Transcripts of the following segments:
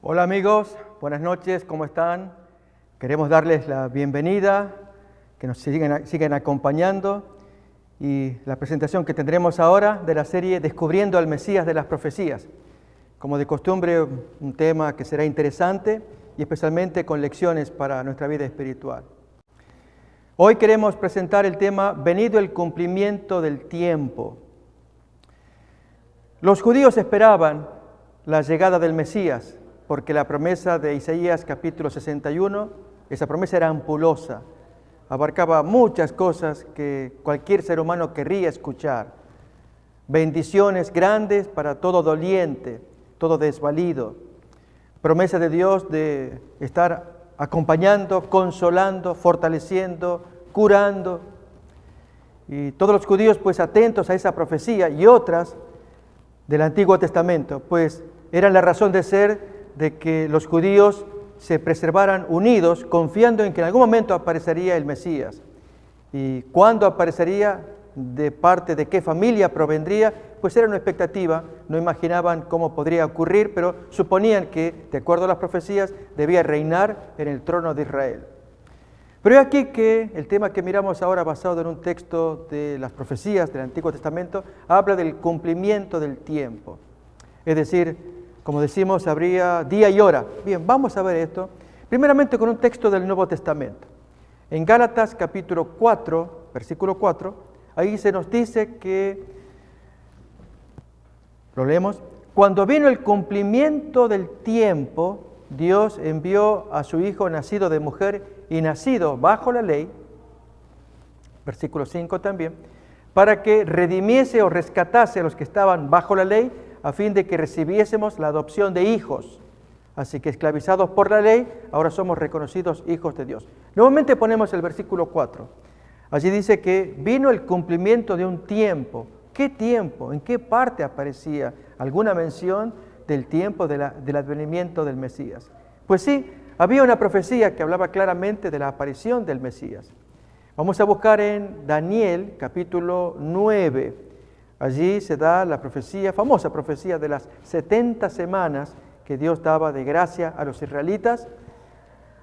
Hola amigos, buenas noches, ¿cómo están? Queremos darles la bienvenida, que nos sigan acompañando y la presentación que tendremos ahora de la serie Descubriendo al Mesías de las Profecías. Como de costumbre, un tema que será interesante y especialmente con lecciones para nuestra vida espiritual. Hoy queremos presentar el tema Venido el cumplimiento del tiempo. Los judíos esperaban la llegada del Mesías, porque la promesa de Isaías capítulo 61, esa promesa era ampulosa, abarcaba muchas cosas que cualquier ser humano querría escuchar. Bendiciones grandes para todo doliente, todo desvalido. Promesa de Dios de estar acompañando, consolando, fortaleciendo, curando. Y todos los judíos pues atentos a esa profecía y otras del Antiguo Testamento, pues eran la razón de ser de que los judíos se preservaran unidos, confiando en que en algún momento aparecería el Mesías. Y cuándo aparecería, de parte de qué familia provendría, pues era una expectativa, no imaginaban cómo podría ocurrir, pero suponían que, de acuerdo a las profecías, debía reinar en el trono de Israel. Pero es aquí que el tema que miramos ahora, basado en un texto de las profecías del Antiguo Testamento, habla del cumplimiento del tiempo. Es decir, como decimos, habría día y hora. Bien, vamos a ver esto, primeramente con un texto del Nuevo Testamento. En Gálatas capítulo 4, versículo 4, ahí se nos dice que, lo leemos, cuando vino el cumplimiento del tiempo, Dios envió a su Hijo nacido de mujer y nacido bajo la ley, versículo 5 también, para que redimiese o rescatase a los que estaban bajo la ley, a fin de que recibiésemos la adopción de hijos. Así que esclavizados por la ley, ahora somos reconocidos hijos de Dios. Nuevamente ponemos el versículo 4. Allí dice que vino el cumplimiento de un tiempo. ¿Qué tiempo? ¿En qué parte aparecía alguna mención del tiempo del advenimiento del Mesías? Pues sí, había una profecía que hablaba claramente de la aparición del Mesías. Vamos a buscar en Daniel capítulo 9. Allí se da la profecía, famosa profecía de las 70 semanas que Dios daba de gracia a los israelitas,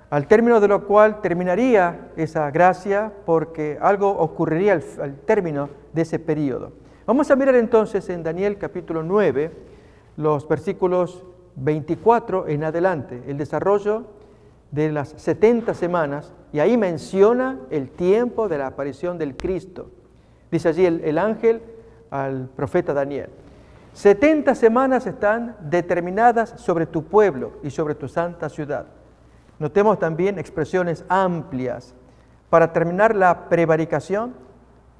al término de lo cual terminaría esa gracia porque algo ocurriría al término de ese periodo. Vamos a mirar entonces en Daniel capítulo 9, los versículos 24 en adelante, el desarrollo de las 70 semanas, y ahí menciona el tiempo de la aparición del Cristo. Dice allí el ángel al profeta Daniel: 70 semanas están determinadas sobre tu pueblo y sobre tu santa ciudad. Notemos también expresiones amplias para terminar la prevaricación,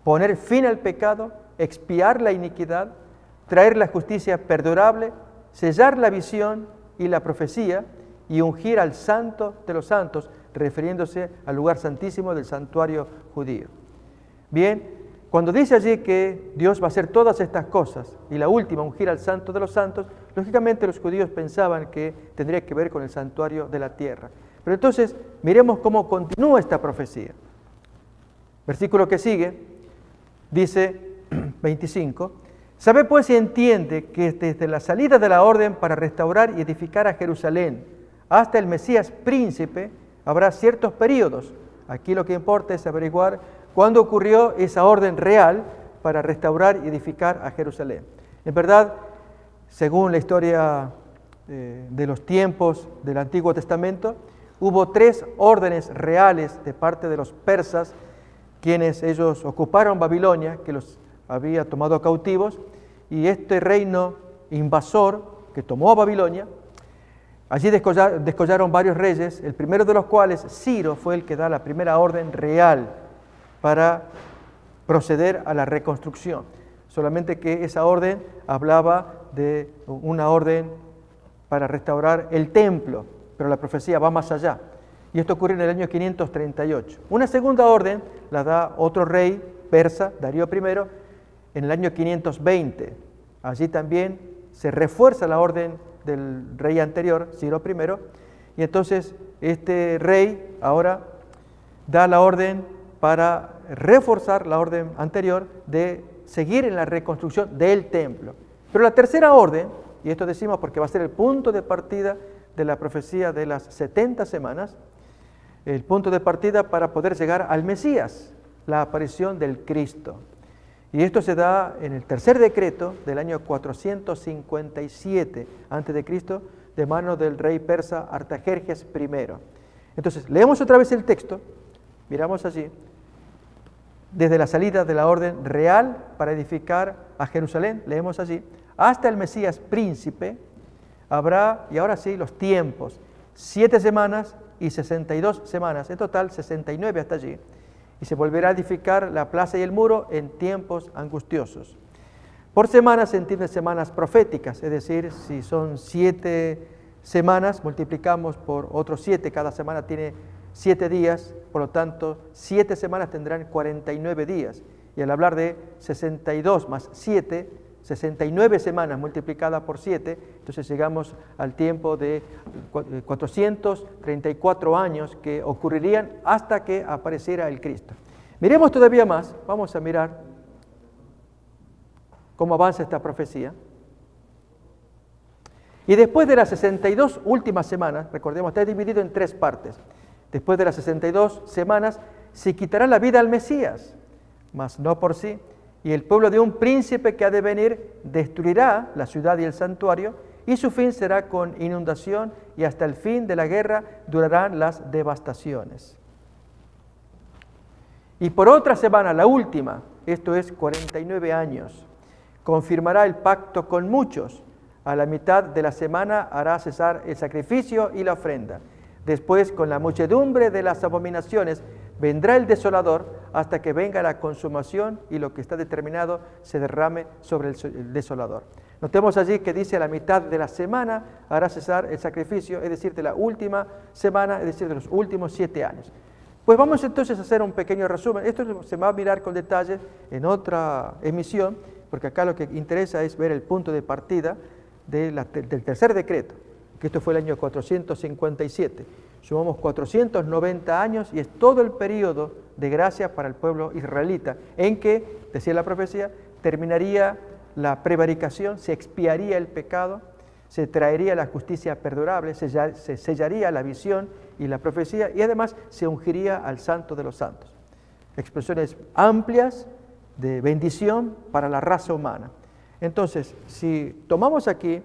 poner fin al pecado, expiar la iniquidad, traer la justicia perdurable, sellar la visión y la profecía y ungir al santo de los santos, refiriéndose al lugar santísimo del santuario judío. Bien, cuando dice allí que Dios va a hacer todas estas cosas y la última, ungir al santo de los santos, lógicamente los judíos pensaban que tendría que ver con el santuario de la tierra. Pero entonces miremos cómo continúa esta profecía. Versículo que sigue, dice 25, sabe pues y entiende que desde la salida de la orden para restaurar y edificar a Jerusalén hasta el Mesías príncipe habrá ciertos periodos. Aquí lo que importa es averiguar cuándo ocurrió esa orden real para restaurar y edificar a Jerusalén. En verdad, según la historia de los tiempos del Antiguo Testamento, hubo 3 órdenes reales de parte de los persas, quienes ellos ocuparon Babilonia, que los había tomado cautivos, y este reino invasor que tomó a Babilonia, allí descollaron varios reyes, el primero de los cuales, Ciro, fue el que da la primera orden real para proceder a la reconstrucción. Solamente que esa orden hablaba de una orden para restaurar el templo, pero la profecía va más allá. Y esto ocurre en el año 538. Una segunda orden la da otro rey persa, Darío I, en el año 520. Allí también se refuerza la orden del rey anterior, Ciro I, y entonces este rey ahora da la orden para reforzar la orden anterior de seguir en la reconstrucción del templo. Pero la tercera orden, y esto decimos porque va a ser el punto de partida de la profecía de las 70 semanas, el punto de partida para poder llegar al Mesías, la aparición del Cristo. Y esto se da en el tercer decreto del año 457 a.C., de mano del rey persa Artajerjes I. Entonces, leemos otra vez el texto, miramos allí, desde la salida de la orden real para edificar a Jerusalén, leemos allí, hasta el Mesías príncipe, habrá, y ahora sí, los tiempos, 7 semanas y 62 semanas, en total 69 hasta allí, y se volverá a edificar la plaza y el muro en tiempos angustiosos. Por semanas se entienden semanas proféticas, es decir, si son 7 semanas, multiplicamos por otros 7, cada semana tiene 7 días, por lo tanto, 7 semanas tendrán 49 días, y al hablar de 62 más 7, 69 semanas multiplicadas por 7, entonces llegamos al tiempo de 434 años que ocurrirían hasta que apareciera el Cristo. Miremos todavía más, vamos a mirar cómo avanza esta profecía. Y después de las 62 últimas semanas, recordemos, está dividido en 3 partes. Después de las 62 semanas se quitará la vida al Mesías, mas no por sí. Y el pueblo de un príncipe que ha de venir destruirá la ciudad y el santuario, y su fin será con inundación, y hasta el fin de la guerra durarán las devastaciones. Y por otra semana, la última, esto es 49 años, confirmará el pacto con muchos. A la mitad de la semana hará cesar el sacrificio y la ofrenda. Después, con la muchedumbre de las abominaciones, vendrá el desolador hasta que venga la consumación y lo que está determinado se derrame sobre el desolador. Notemos allí que dice a la mitad de la semana hará cesar el sacrificio, es decir, de la última semana, es decir, de los últimos 7 años. Pues vamos entonces a hacer un pequeño resumen. Esto se va a mirar con detalle en otra emisión, porque acá lo que interesa es ver el punto de partida del tercer decreto, que esto fue el año 457. Sumamos 490 años y es todo el periodo de gracia para el pueblo israelita, en que, decía la profecía, terminaría la prevaricación, se expiaría el pecado, se traería la justicia perdurable, se sellaría la visión y la profecía, y además se ungiría al Santo de los Santos. Expresiones amplias de bendición para la raza humana. Entonces, si tomamos aquí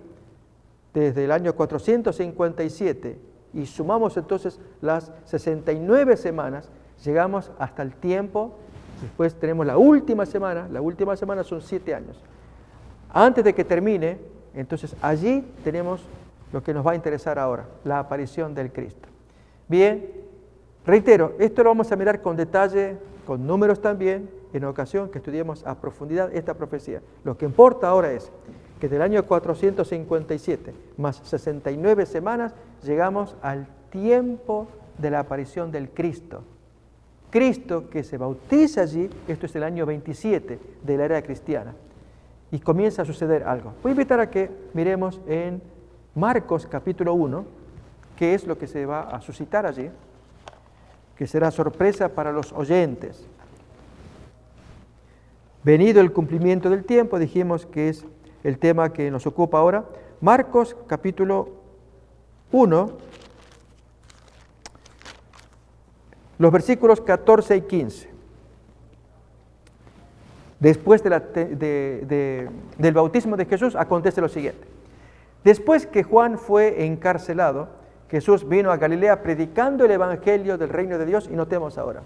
desde el año 457 y sumamos entonces las 69 semanas, llegamos hasta el tiempo, después tenemos la última semana son 7 años. Antes de que termine, entonces allí tenemos lo que nos va a interesar ahora, la aparición del Cristo. Bien, reitero, esto lo vamos a mirar con detalle, con números también, en ocasión que estudiemos a profundidad esta profecía. Lo que importa ahora es que del año 457 más 69 semanas llegamos al tiempo de la aparición del Cristo. Cristo que se bautiza allí, esto es el año 27 de la era cristiana, y comienza a suceder algo. Voy a invitar a que miremos en Marcos capítulo 1, qué es lo que se va a suscitar allí, que será sorpresa para los oyentes. Venido el cumplimiento del tiempo, dijimos que es el tema que nos ocupa ahora. Marcos capítulo 1, los versículos 14 y 15. Después del bautismo de Jesús acontece lo siguiente. Después que Juan fue encarcelado, Jesús vino a Galilea predicando el evangelio del reino de Dios, y notemos ahora,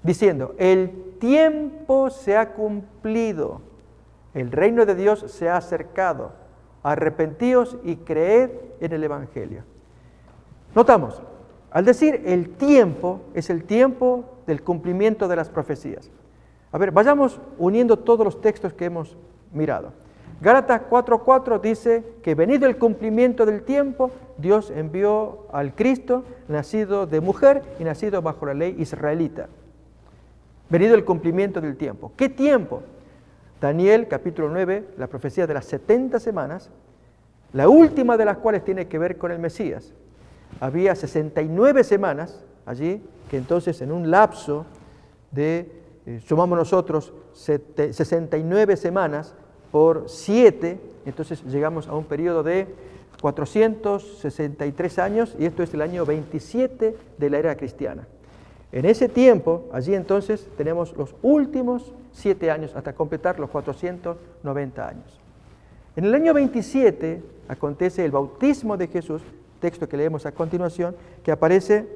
diciendo, el tiempo se ha cumplido, el reino de Dios se ha acercado, arrepentíos y creed en el evangelio. Notamos, al decir el tiempo, es el tiempo del cumplimiento de las profecías. A ver, vayamos uniendo todos los textos que hemos mirado. Gálatas 4:4 dice que venido el cumplimiento del tiempo, Dios envió al Cristo, nacido de mujer y nacido bajo la ley israelita. Venido el cumplimiento del tiempo. ¿Qué tiempo? Daniel capítulo 9, la profecía de las 70 semanas, la última de las cuales tiene que ver con el Mesías. Había 69 semanas allí, que entonces en un lapso de, sumamos nosotros 69 semanas por 7, entonces llegamos a un periodo de 463 años, y esto es el año 27 de la era cristiana. En ese tiempo, allí entonces, tenemos los últimos 7 años hasta completar los 490 años. En el año 27 acontece el bautismo de Jesús, texto que leemos a continuación, que aparece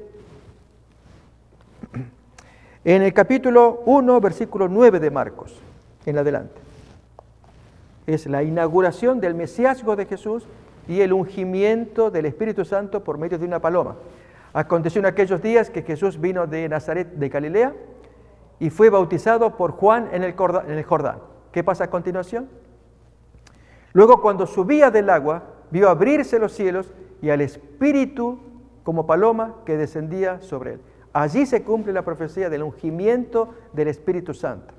en el capítulo 1, versículo 9 de Marcos, en adelante. Es la inauguración del mesiasgo de Jesús y el ungimiento del Espíritu Santo por medio de una paloma. Aconteció en aquellos días que Jesús vino de Nazaret de Galilea y fue bautizado por Juan en el Jordán. ¿Qué pasa a continuación? Luego, cuando subía del agua, vio abrirse los cielos y al Espíritu como paloma que descendía sobre él. Allí se cumple la profecía del ungimiento del Espíritu Santo.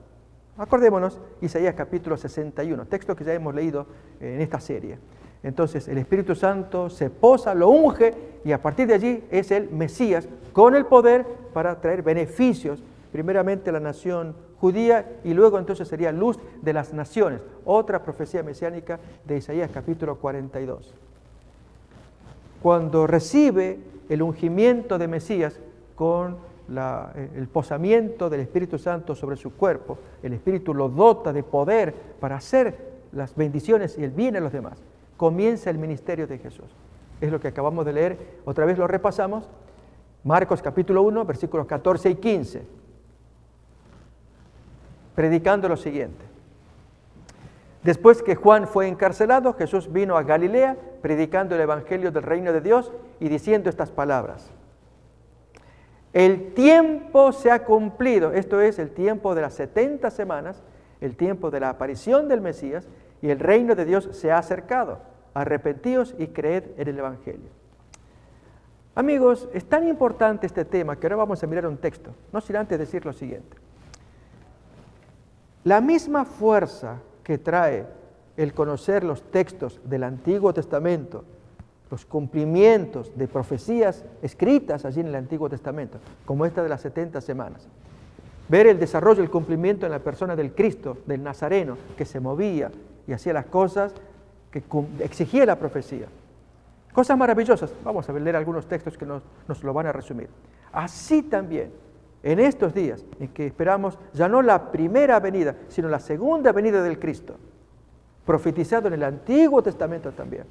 Acordémonos, Isaías capítulo 61, texto que ya hemos leído en esta serie. Entonces el Espíritu Santo se posa, lo unge y a partir de allí es el Mesías con el poder para traer beneficios, primeramente a la nación judía y luego entonces sería luz de las naciones. Otra profecía mesiánica de Isaías capítulo 42. Cuando recibe el ungimiento de Mesías con el posamiento del Espíritu Santo sobre su cuerpo, el Espíritu lo dota de poder para hacer las bendiciones y el bien a los demás. Comienza el ministerio de Jesús. Es lo que acabamos de leer, otra vez lo repasamos, Marcos capítulo 1, versículos 14 y 15, predicando lo siguiente. Después que Juan fue encarcelado, Jesús vino a Galilea, predicando el evangelio del reino de Dios y diciendo estas palabras. El tiempo se ha cumplido, esto es el tiempo de las 70 semanas, el tiempo de la aparición del Mesías, y el reino de Dios se ha acercado. Arrepentíos y creed en el evangelio. Amigos, es tan importante este tema que ahora vamos a mirar un texto, no sin antes decir lo siguiente. La misma fuerza que trae el conocer los textos del Antiguo Testamento, los cumplimientos de profecías escritas allí en el Antiguo Testamento, como esta de las 70 semanas. Ver el desarrollo, el cumplimiento en la persona del Cristo, del Nazareno, que se movía y hacía las cosas que exigía la profecía. Cosas maravillosas. Vamos a leer algunos textos que nos lo van a resumir. Así también, en estos días en que esperamos ya no la primera venida, sino la segunda venida del Cristo, profetizado en el Antiguo Testamento también.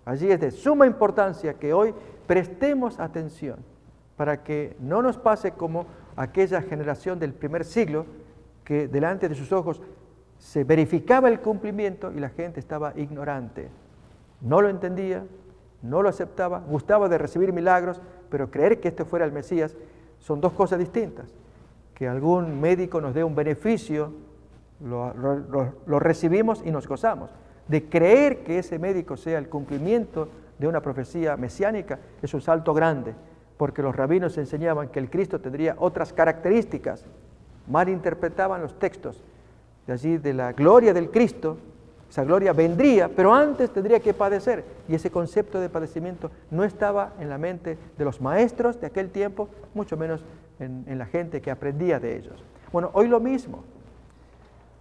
Allí es de suma importancia que hoy prestemos atención para que no nos pase como aquella generación del primer siglo que delante de sus ojos se verificaba el cumplimiento y la gente estaba ignorante. No lo entendía, no lo aceptaba, gustaba de recibir milagros, pero creer que este fuera el Mesías son dos cosas distintas. Que algún médico nos dé un beneficio, lo recibimos y nos gozamos. De creer que ese médico sea el cumplimiento de una profecía mesiánica es un salto grande, porque los rabinos enseñaban que el Cristo tendría otras características, malinterpretaban los textos. De allí de la gloria del Cristo, esa gloria vendría, pero antes tendría que padecer, y ese concepto de padecimiento no estaba en la mente de los maestros de aquel tiempo, mucho menos en la gente que aprendía de ellos. Bueno, hoy lo mismo.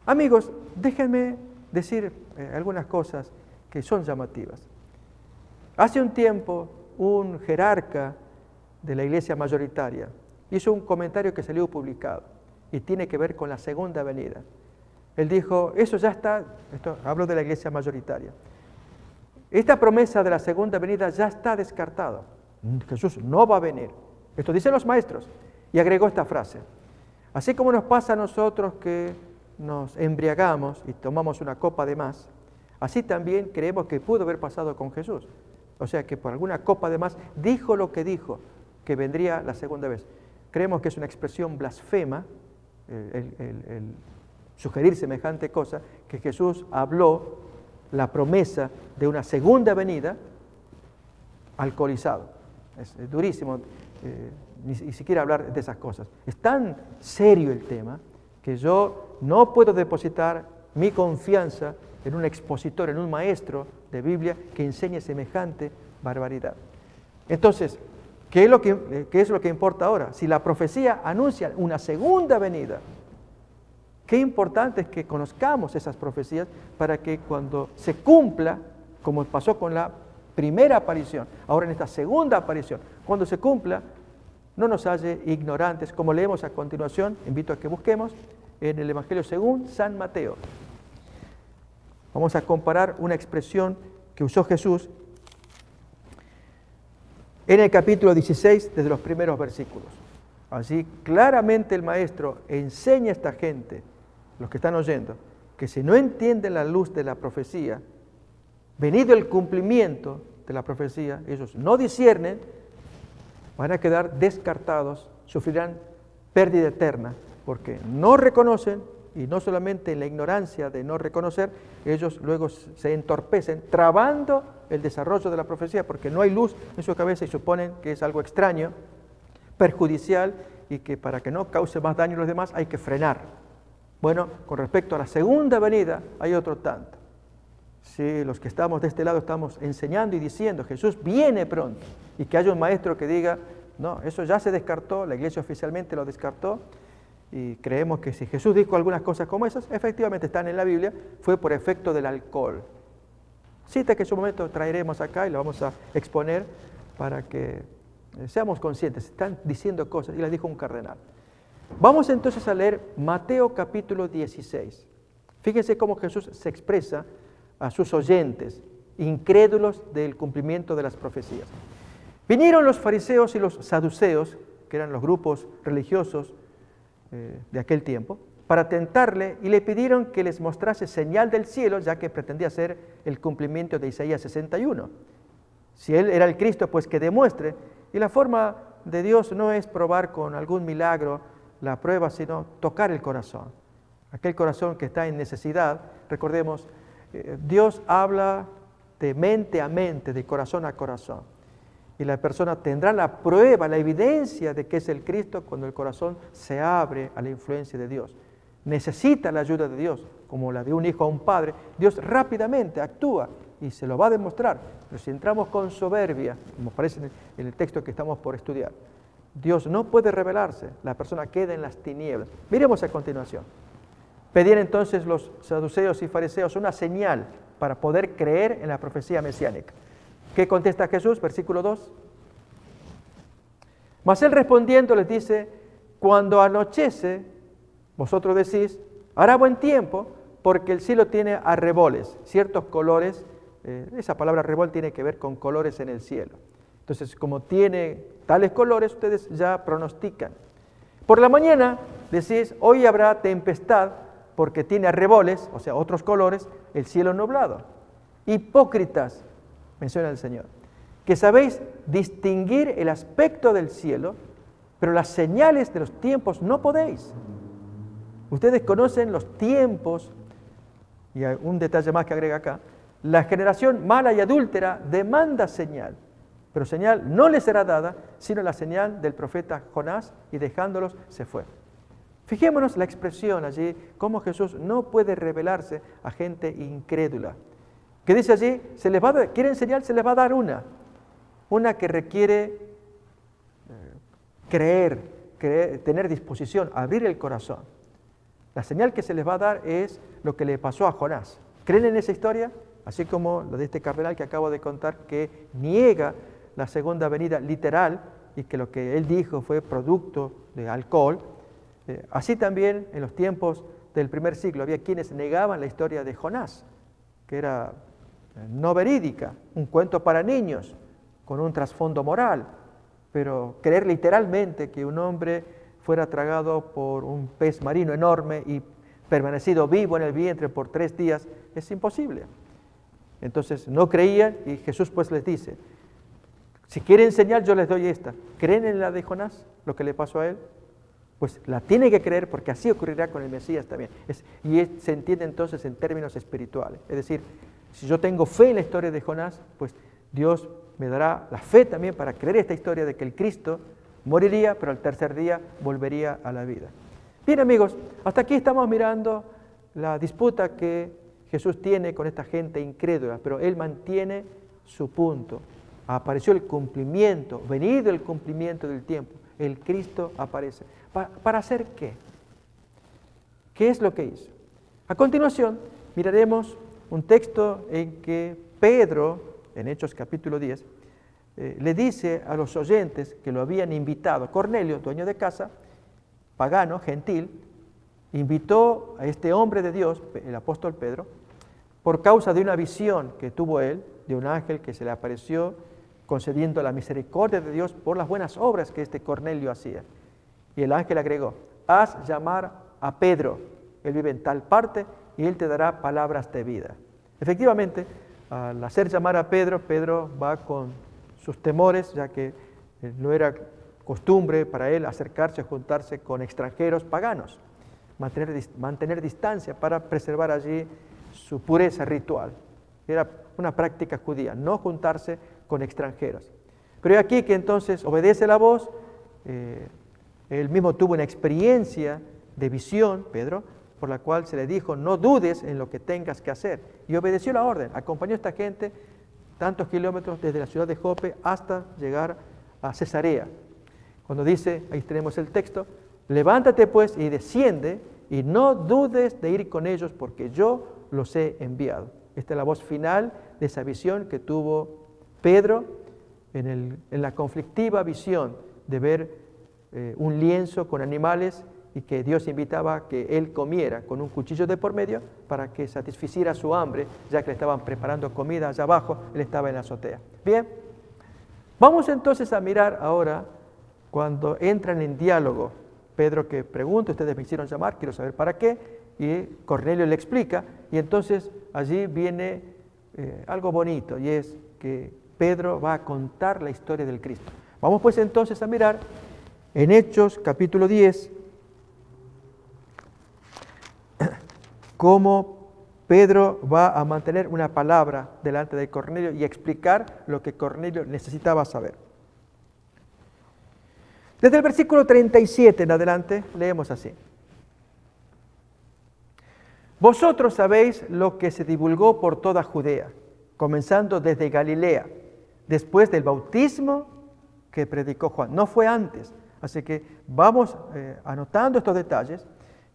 Amigos, déjenme decir algunas cosas que son llamativas. Hace un tiempo, un jerarca de la iglesia mayoritaria hizo un comentario que salió publicado y tiene que ver con la segunda venida. Él dijo, eso ya está, hablo de la iglesia mayoritaria, esta promesa de la segunda venida ya está descartada. Jesús no va a venir. Esto dicen los maestros. Y agregó esta frase, así como nos pasa a nosotros que nos embriagamos y tomamos una copa de más, así también creemos que pudo haber pasado con Jesús. O sea que por alguna copa de más dijo lo que dijo, que vendría la segunda vez. Creemos que es una expresión blasfema, el sugerir semejante cosa, que Jesús habló la promesa de una segunda venida alcoholizado. Es durísimo ni siquiera hablar de esas cosas. Es tan serio el tema que yo no puedo depositar mi confianza en un expositor, en un maestro de Biblia que enseñe semejante barbaridad. Entonces, ¿qué es lo que importa ahora? Si la profecía anuncia una segunda venida, qué importante es que conozcamos esas profecías para que cuando se cumpla, como pasó con la primera aparición, ahora en esta segunda aparición, cuando se cumpla, no nos halle ignorantes, como leemos a continuación, invito a que busquemos en el Evangelio según San Mateo. Vamos a comparar una expresión que usó Jesús en el capítulo 16, desde los primeros versículos. Allí claramente el Maestro enseña a esta gente, los que están oyendo, que si no entienden la luz de la profecía, venido el cumplimiento de la profecía, ellos no disciernen, van a quedar descartados, sufrirán pérdida eterna, porque no reconocen, y no solamente en la ignorancia de no reconocer, ellos luego se entorpecen, trabando el desarrollo de la profecía, porque no hay luz en su cabeza y suponen que es algo extraño, perjudicial, y que para que no cause más daño a los demás hay que frenar. Bueno, con respecto a la segunda venida, hay otro tanto. Si los que estamos de este lado estamos enseñando y diciendo, Jesús viene pronto, y que haya un maestro que diga, no, eso ya se descartó, la iglesia oficialmente lo descartó, y creemos que si Jesús dijo algunas cosas como esas, efectivamente están en la Biblia, fue por efecto del alcohol. Cita que en su momento traeremos acá y lo vamos a exponer para que seamos conscientes, están diciendo cosas, y las dijo un cardenal. Vamos entonces a leer Mateo capítulo 16. Fíjense cómo Jesús se expresa a sus oyentes, incrédulos del cumplimiento de las profecías. Vinieron los fariseos y los saduceos, que eran los grupos religiosos de aquel tiempo, para tentarle y le pidieron que les mostrase señal del cielo, ya que pretendía ser el cumplimiento de Isaías 61. Si él era el Cristo, pues que demuestre. Y la forma de Dios no es probar con algún milagro la prueba, sino tocar el corazón. Aquel corazón que está en necesidad, recordemos, Dios habla de mente a mente, de corazón a corazón. Y la persona tendrá la prueba, la evidencia de que es el Cristo cuando el corazón se abre a la influencia de Dios. Necesita la ayuda de Dios, como la de un hijo a un padre. Dios rápidamente actúa y se lo va a demostrar. Pero si entramos con soberbia, como aparece en el texto que estamos por estudiar, Dios no puede revelarse, la persona queda en las tinieblas. Miremos a continuación. Pedían entonces los saduceos y fariseos una señal para poder creer en la profecía mesiánica. ¿Qué contesta Jesús? Versículo 2. Mas él respondiendo les dice, cuando anochece, vosotros decís, hará buen tiempo, porque el cielo tiene arreboles, ciertos colores. Esa palabra arrebol tiene que ver con colores en el cielo. Entonces, como tiene tales colores, ustedes ya pronostican. Por la mañana decís, hoy habrá tempestad, porque tiene arreboles, o sea, otros colores, el cielo nublado. Hipócritas, menciona el Señor, que sabéis distinguir el aspecto del cielo, pero las señales de los tiempos no podéis. Ustedes conocen los tiempos, y hay un detalle más que agrega acá, la generación mala y adúltera demanda señal, pero señal no les será dada, sino la señal del profeta Jonás, y dejándolos se fue. Fijémonos la expresión allí, cómo Jesús no puede revelarse a gente incrédula. Que dice allí, quieren señal, se les va a dar una que requiere creer, tener disposición, abrir el corazón. La señal que se les va a dar es lo que le pasó a Jonás. ¿Creen en esa historia? Así como lo de este cardenal que acabo de contar, que niega la segunda venida literal y que lo que él dijo fue producto de alcohol. Así también en los tiempos del primer siglo había quienes negaban la historia de Jonás, que era no verídica, un cuento para niños, con un trasfondo moral, pero creer literalmente que un hombre fuera tragado por un pez marino enorme y permanecido vivo en el vientre por 3 días es imposible. Entonces no creían y Jesús pues les dice, si quieren señal yo les doy esta. ¿Creen en la de Jonás, lo que le pasó a él? Pues la tiene que creer porque así ocurrirá con el Mesías también. Se entiende entonces en términos espirituales. Es decir, si yo tengo fe en la historia de Jonás, pues Dios me dará la fe también para creer esta historia de que el Cristo moriría, pero al tercer día volvería a la vida. Bien amigos, hasta aquí estamos mirando la disputa que Jesús tiene con esta gente incrédula, pero Él mantiene su punto. Apareció el cumplimiento, venido el cumplimiento del tiempo, el Cristo aparece. ¿Para hacer qué? ¿Qué es lo que hizo? A continuación, miraremos un texto en que Pedro en Hechos capítulo 10, le dice a los oyentes que lo habían invitado, Cornelio, dueño de casa, pagano, gentil, invitó a este hombre de Dios, el apóstol Pedro, por causa de una visión que tuvo él, de un ángel que se le apareció concediendo la misericordia de Dios por las buenas obras que este Cornelio hacía. Y el ángel agregó, haz llamar a Pedro, él vive en tal parte y él te dará palabras de vida. Efectivamente, al hacer llamar a Pedro, Pedro va con sus temores, ya que no era costumbre para él acercarse o juntarse con extranjeros paganos, mantener distancia para preservar allí su pureza ritual. Era una práctica judía, no juntarse con extranjeros. Pero aquí que entonces obedece la voz, él mismo tuvo una experiencia de visión, Pedro, por la cual se le dijo, no dudes en lo que tengas que hacer. Y obedeció la orden, acompañó a esta gente tantos kilómetros desde la ciudad de Jope hasta llegar a Cesarea. Cuando dice, ahí tenemos el texto, levántate pues y desciende y no dudes de ir con ellos porque yo los he enviado. Esta es la voz final de esa visión que tuvo Pedro en la conflictiva visión de ver un lienzo con animales y que Dios invitaba a que él comiera con un cuchillo de por medio para que satisficiera su hambre, ya que le estaban preparando comida allá abajo, él estaba en la azotea. Bien, vamos entonces a mirar ahora cuando entran en diálogo. Pedro que pregunta, ustedes me hicieron llamar, quiero saber para qué, y Cornelio le explica, y entonces allí viene algo bonito, y es que Pedro va a contar la historia del Cristo. Vamos pues entonces a mirar en Hechos capítulo 10, cómo Pedro va a mantener una palabra delante de Cornelio y explicar lo que Cornelio necesitaba saber. Desde el versículo 37 en adelante leemos así. Vosotros sabéis lo que se divulgó por toda Judea, comenzando desde Galilea, después del bautismo que predicó Juan. No fue antes, así que vamos anotando estos detalles,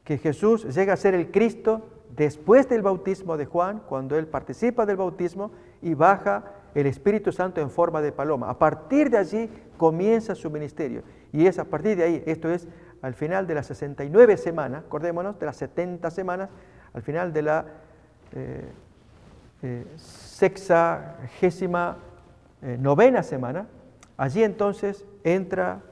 que Jesús llega a ser el Cristo después del bautismo de Juan, cuando él participa del bautismo y baja el Espíritu Santo en forma de paloma. A partir de allí comienza su ministerio. Y es a partir de ahí, esto es al final de las 69 semanas, acordémonos, de las 70 semanas, al final de la 69ª semana, allí entonces entra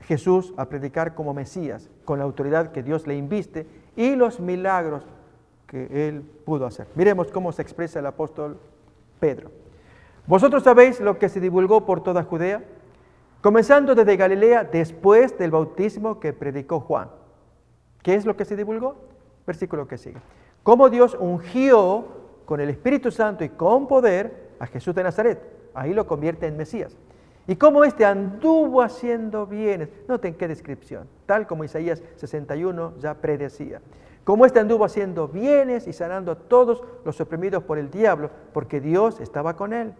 Jesús a predicar como Mesías, con la autoridad que Dios le inviste y los milagros que él pudo hacer. Miremos cómo se expresa el apóstol Pedro. Vosotros sabéis lo que se divulgó por toda Judea, comenzando desde Galilea después del bautismo que predicó Juan. ¿Qué es lo que se divulgó? Versículo que sigue. Cómo Dios ungió con el Espíritu Santo y con poder a Jesús de Nazaret. Ahí lo convierte en Mesías. Y cómo éste anduvo haciendo bienes. Noten qué descripción, tal como Isaías 61 ya predecía. Cómo éste anduvo haciendo bienes y sanando a todos los oprimidos por el diablo, porque Dios estaba con él.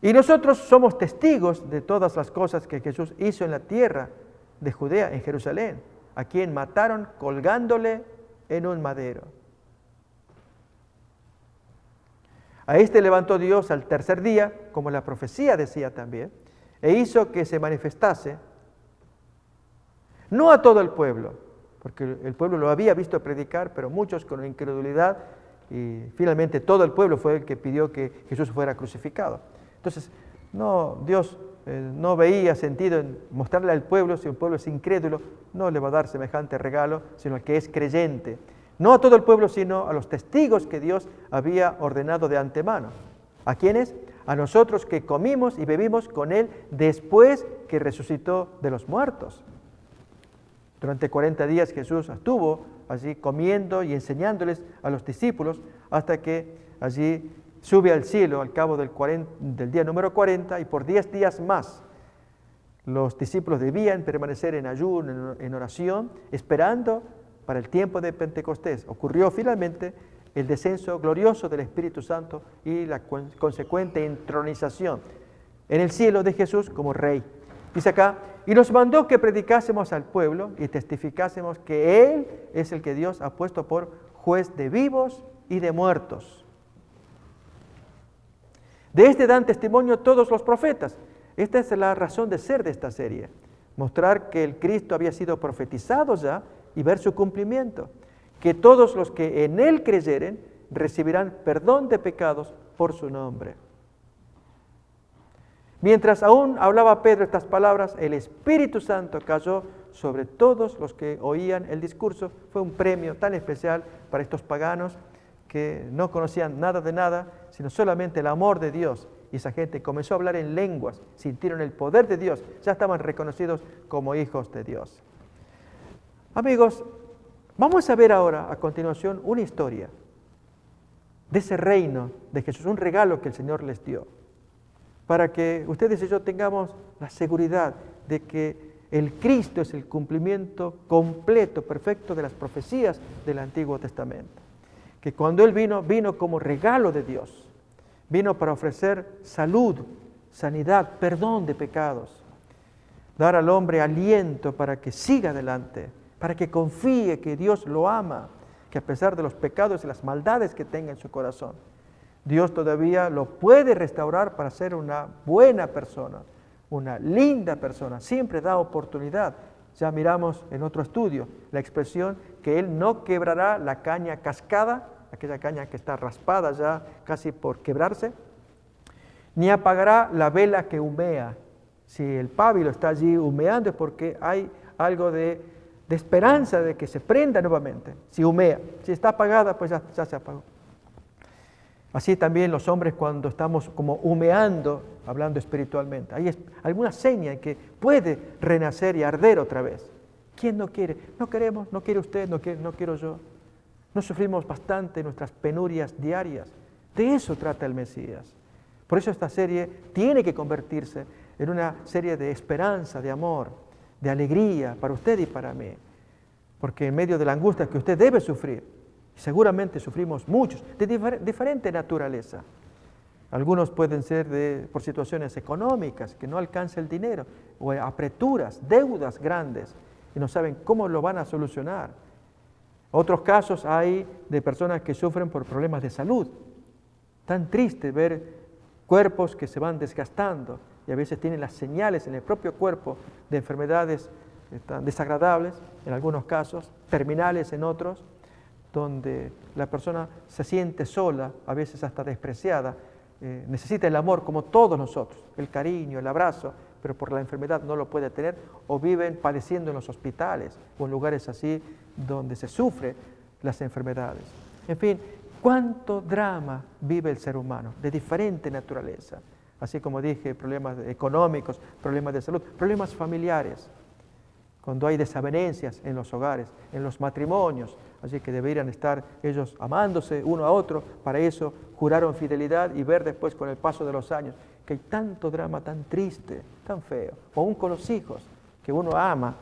Y nosotros somos testigos de todas las cosas que Jesús hizo en la tierra de Judea, en Jerusalén, a quien mataron colgándole en un madero. A este levantó Dios al tercer día, como la profecía decía también, e hizo que se manifestase, no a todo el pueblo, porque el pueblo lo había visto predicar, pero muchos con incredulidad, y finalmente todo el pueblo fue el que pidió que Jesús fuera crucificado. Entonces, Dios no veía sentido en mostrarle al pueblo, si un pueblo es incrédulo, no le va a dar semejante regalo, sino al que es creyente. No a todo el pueblo, sino a los testigos que Dios había ordenado de antemano. ¿A quiénes? A nosotros que comimos y bebimos con Él después que resucitó de los muertos. Durante 40 días Jesús estuvo allí comiendo y enseñándoles a los discípulos hasta que allí sube al cielo al cabo del día número 40 y por 10 días más los discípulos debían permanecer en ayuno, en oración, esperando para el tiempo de Pentecostés. Ocurrió finalmente el descenso glorioso del Espíritu Santo y la consecuente entronización en el cielo de Jesús como Rey. Dice acá, y nos mandó que predicásemos al pueblo y testificásemos que Él es el que Dios ha puesto por juez de vivos y de muertos. De este dan testimonio todos los profetas. Esta es la razón de ser de esta serie. Mostrar que el Cristo había sido profetizado ya y ver su cumplimiento. Que todos los que en Él creyeren recibirán perdón de pecados por su nombre. Mientras aún hablaba Pedro estas palabras, el Espíritu Santo cayó sobre todos los que oían el discurso. Fue un premio tan especial para estos paganos que no conocían nada de nada, sino solamente el amor de Dios. Y esa gente comenzó a hablar en lenguas, sintieron el poder de Dios, ya estaban reconocidos como hijos de Dios. Amigos, vamos a ver ahora, a continuación, una historia de ese reino de Jesús, un regalo que el Señor les dio, para que ustedes y yo tengamos la seguridad de que el Cristo es el cumplimiento completo, perfecto de las profecías del Antiguo Testamento. Que cuando Él vino como regalo de Dios. Vino para ofrecer salud, sanidad, perdón de pecados. Dar al hombre aliento para que siga adelante, para que confíe que Dios lo ama, que a pesar de los pecados y las maldades que tenga en su corazón, Dios todavía lo puede restaurar para ser una buena persona, una linda persona. Siempre da oportunidad. Ya miramos en otro estudio la expresión que Él no quebrará la caña cascada, aquella caña que está raspada ya casi por quebrarse, ni apagará la vela que humea. Si el pábilo está allí humeando es porque hay algo de esperanza de que se prenda nuevamente, si humea. Si está apagada, pues ya se apagó. Así también los hombres cuando estamos como humeando, hablando espiritualmente, hay alguna seña en que puede renacer y arder otra vez. ¿Quién no quiere? No queremos, no quiere usted, no quiero yo. No sufrimos bastante nuestras penurias diarias. De eso trata el Mesías. Por eso esta serie tiene que convertirse en una serie de esperanza, de amor, de alegría para usted y para mí. Porque en medio de la angustia que usted debe sufrir, seguramente sufrimos muchos, de diferente naturaleza. Algunos pueden ser por situaciones económicas, que no alcanza el dinero, o apreturas, deudas grandes, y no saben cómo lo van a solucionar. Otros casos hay de personas que sufren por problemas de salud. Tan triste ver cuerpos que se van desgastando y a veces tienen las señales en el propio cuerpo de enfermedades tan desagradables, en algunos casos, terminales en otros, donde la persona se siente sola, a veces hasta despreciada, necesita el amor como todos nosotros, el cariño, el abrazo, pero por la enfermedad no lo puede tener, o viven padeciendo en los hospitales o en lugares así donde se sufren las enfermedades. En fin, cuánto drama vive el ser humano, de diferente naturaleza. Así como dije, problemas económicos, problemas de salud, problemas familiares. Cuando hay desavenencias en los hogares, en los matrimonios, así que deberían estar ellos amándose uno a otro, para eso juraron fidelidad y ver después con el paso de los años que hay tanto drama tan triste, tan feo, o aún con los hijos, que uno ama,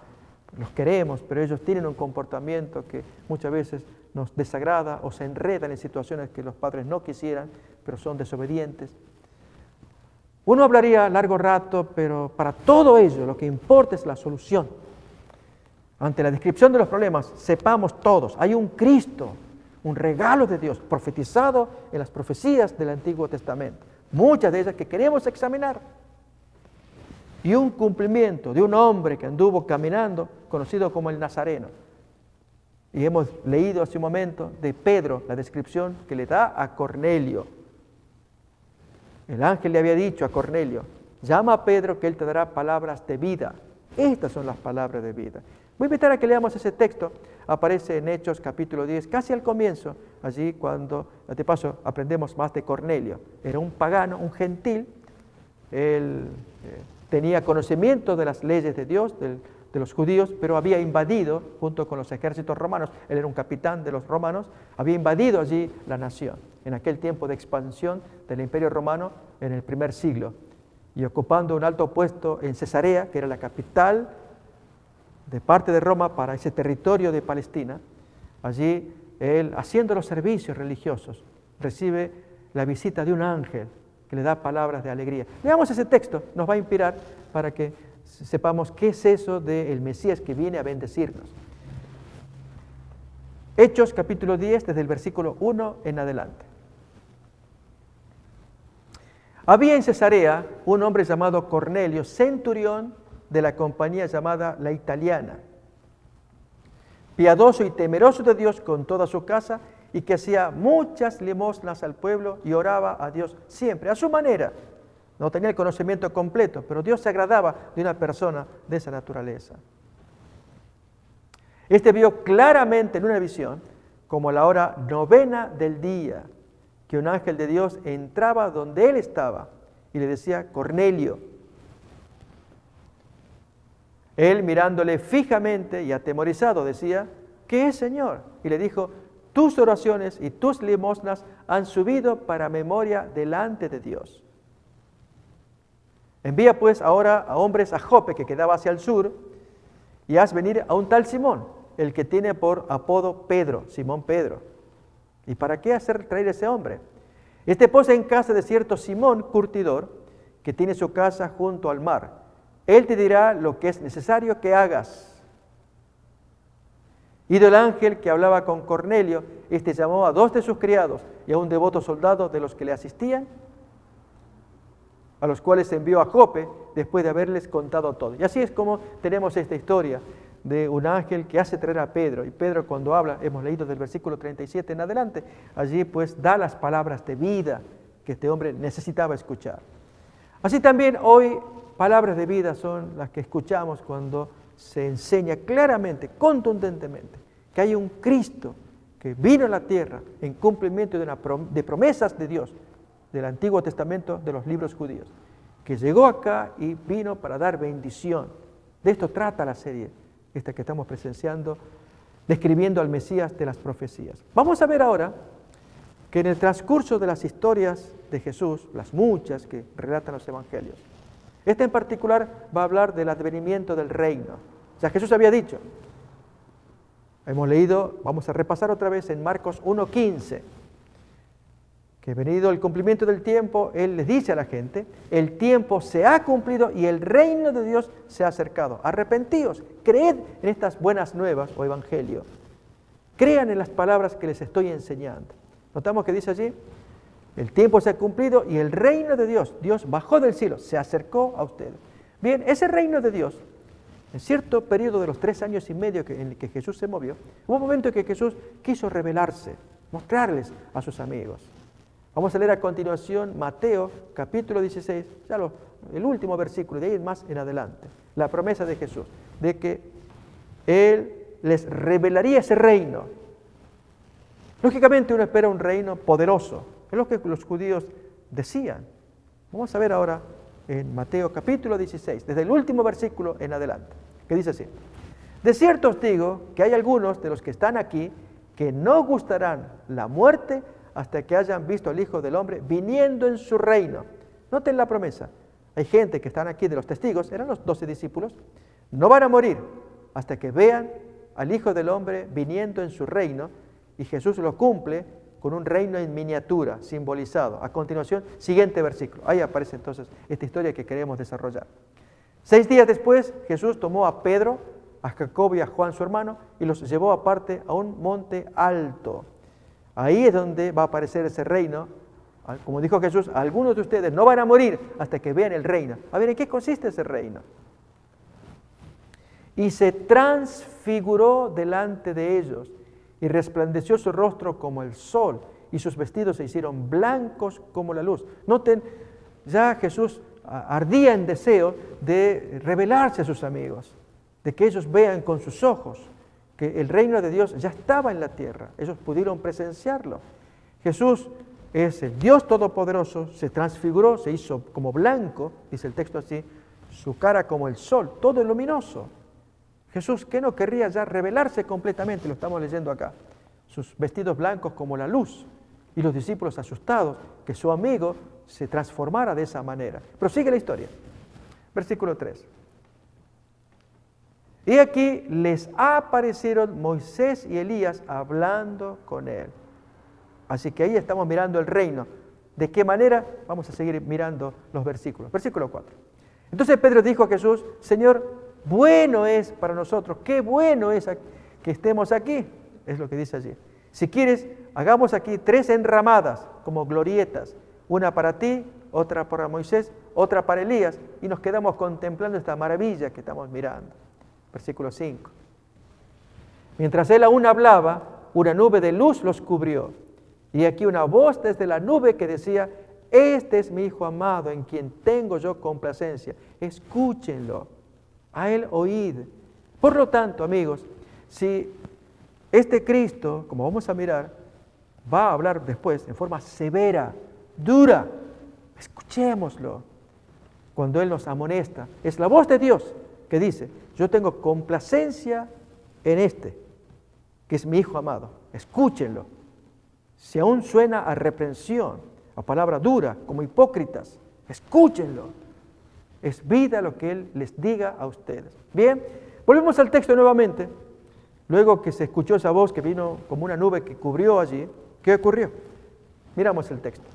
los queremos, pero ellos tienen un comportamiento que muchas veces nos desagrada o se enredan en situaciones que los padres no quisieran, pero son desobedientes. Uno hablaría largo rato, pero para todo ello lo que importa es la solución. Ante la descripción de los problemas, sepamos todos, hay un Cristo, un regalo de Dios, profetizado en las profecías del Antiguo Testamento, muchas de ellas que queremos examinar, y un cumplimiento de un hombre que anduvo caminando, conocido como el Nazareno. Y hemos leído hace un momento de Pedro, la descripción que le da a Cornelio. El ángel le había dicho a Cornelio, llama a Pedro que él te dará palabras de vida. Estas son las palabras de vida. Voy a invitar a que leamos ese texto, aparece en Hechos capítulo 10, casi al comienzo, allí cuando, de paso, aprendemos más de Cornelio. Era un pagano, un gentil, él tenía conocimiento de las leyes de Dios, de los judíos, pero había invadido, junto con los ejércitos romanos, él era un capitán de los romanos, había invadido allí la nación, en aquel tiempo de expansión del Imperio Romano en el primer siglo, y ocupando un alto puesto en Cesarea, que era la capital de parte de Roma para ese territorio de Palestina. Allí él, haciendo los servicios religiosos, recibe la visita de un ángel que le da palabras de alegría. Leamos ese texto, nos va a inspirar para que sepamos qué es eso del Mesías que viene a bendecirnos. Hechos capítulo 10, desde el versículo 1 en adelante. Había en Cesarea un hombre llamado Cornelio, centurión de la compañía llamada La Italiana, piadoso y temeroso de Dios con toda su casa, y que hacía muchas limosnas al pueblo y oraba a Dios siempre, a su manera. No tenía el conocimiento completo, pero Dios se agradaba de una persona de esa naturaleza. Este vio claramente en una visión, como a la hora 9 del día, que un ángel de Dios entraba donde él estaba y le decía: Cornelio. Él, mirándole fijamente y atemorizado, decía: ¿qué es, Señor? Y le dijo: tus oraciones y tus limosnas han subido para memoria delante de Dios. Envía pues ahora a hombres a Jope, que quedaba hacia el sur, y haz venir a un tal Simón, el que tiene por apodo Pedro, Simón Pedro. ¿Y para qué hacer traer ese hombre? Este posa en casa de cierto Simón curtidor, que tiene su casa junto al mar. Él te dirá lo que es necesario que hagas. Ido el ángel que hablaba con Cornelio, este llamó a 2 de sus criados y a un devoto soldado de los que le asistían, a los cuales envió a Jope después de haberles contado todo. Y así es como tenemos esta historia de un ángel que hace traer a Pedro. Y Pedro, cuando habla, hemos leído del versículo 37 en adelante, allí pues da las palabras de vida que este hombre necesitaba escuchar. Así también hoy palabras de vida son las que escuchamos cuando se enseña claramente, contundentemente, que hay un Cristo que vino a la tierra en cumplimiento de promesas de Dios, del Antiguo Testamento, de los libros judíos, que llegó acá y vino para dar bendición. De esto trata la serie, esta que estamos presenciando, describiendo al Mesías de las profecías. Vamos a ver ahora que en el transcurso de las historias de Jesús, las muchas que relatan los evangelios, esta en particular va a hablar del advenimiento del reino. O sea, Jesús había dicho, hemos leído, vamos a repasar otra vez en Marcos 1:15, que venido el cumplimiento del tiempo, Él les dice a la gente: el tiempo se ha cumplido y el reino de Dios se ha acercado. Arrepentíos, creed en estas buenas nuevas o evangelio. Crean en las palabras que les estoy enseñando. Notamos que dice allí: el tiempo se ha cumplido y el reino de Dios, Dios bajó del cielo, se acercó a ustedes. Bien, ese reino de Dios, en cierto periodo de los 3 años y medio en el que Jesús se movió, hubo un momento en que Jesús quiso revelarse, mostrarles a sus amigos. Vamos a leer a continuación Mateo capítulo 16, ya el último versículo, de ahí más en adelante. La promesa de Jesús, de que Él les revelaría ese reino. Lógicamente uno espera un reino poderoso, es lo que los judíos decían. Vamos a ver ahora en Mateo capítulo 16, desde el último versículo en adelante, que dice así: de cierto os digo que hay algunos de los que están aquí que no gustarán la muerte hasta que hayan visto al Hijo del Hombre viniendo en su reino. Noten la promesa. Hay gente que están aquí de los testigos, eran los 12 discípulos, no van a morir hasta que vean al Hijo del Hombre viniendo en su reino, y Jesús lo cumple con un reino en miniatura, simbolizado. A continuación, siguiente versículo. Ahí aparece entonces esta historia que queremos desarrollar. 6 días después, Jesús tomó a Pedro, a Jacobo y a Juan su hermano, y los llevó aparte a un monte alto. Ahí es donde va a aparecer ese reino. Como dijo Jesús, algunos de ustedes no van a morir hasta que vean el reino. A ver, ¿en qué consiste ese reino? Y se transfiguró delante de ellos, y resplandeció su rostro como el sol, y sus vestidos se hicieron blancos como la luz. Noten, ya Jesús ardía en deseo de revelarse a sus amigos, de que ellos vean con sus ojos que el reino de Dios ya estaba en la tierra. Ellos pudieron presenciarlo. Jesús es el Dios Todopoderoso, se transfiguró, se hizo como blanco, dice el texto así, su cara como el sol, todo luminoso. Jesús, ¿qué no querría ya revelarse completamente? Lo estamos leyendo acá. Sus vestidos blancos como la luz, y los discípulos asustados que su amigo se transformara de esa manera. Pero sigue la historia. Versículo 3. Y aquí les aparecieron Moisés y Elías hablando con él. Así que ahí estamos mirando el reino. ¿De qué manera? Vamos a seguir mirando los versículos. Versículo 4. Entonces Pedro dijo a Jesús: Señor, bueno es para nosotros, qué bueno es que estemos aquí. Es lo que dice allí. Si quieres, hagamos aquí 3 enramadas como glorietas, una para ti, otra para Moisés, otra para Elías, y nos quedamos contemplando esta maravilla que estamos mirando. Versículo 5. Mientras él aún hablaba, una nube de luz los cubrió. Y aquí una voz desde la nube que decía: este es mi Hijo amado, en quien tengo yo complacencia. Escúchenlo, a él oíd. Por lo tanto, amigos, si este Cristo, como vamos a mirar, va a hablar después en forma severa, dura, escuchémoslo. Cuando Él nos amonesta, es la voz de Dios que dice: yo tengo complacencia en este, que es mi Hijo amado. Escúchenlo. Si aún suena a reprensión, a palabra dura, como hipócritas, escúchenlo. Es vida lo que Él les diga a ustedes. Bien, volvemos al texto nuevamente. Luego que se escuchó esa voz que vino como una nube que cubrió allí, ¿qué ocurrió? Miramos el texto.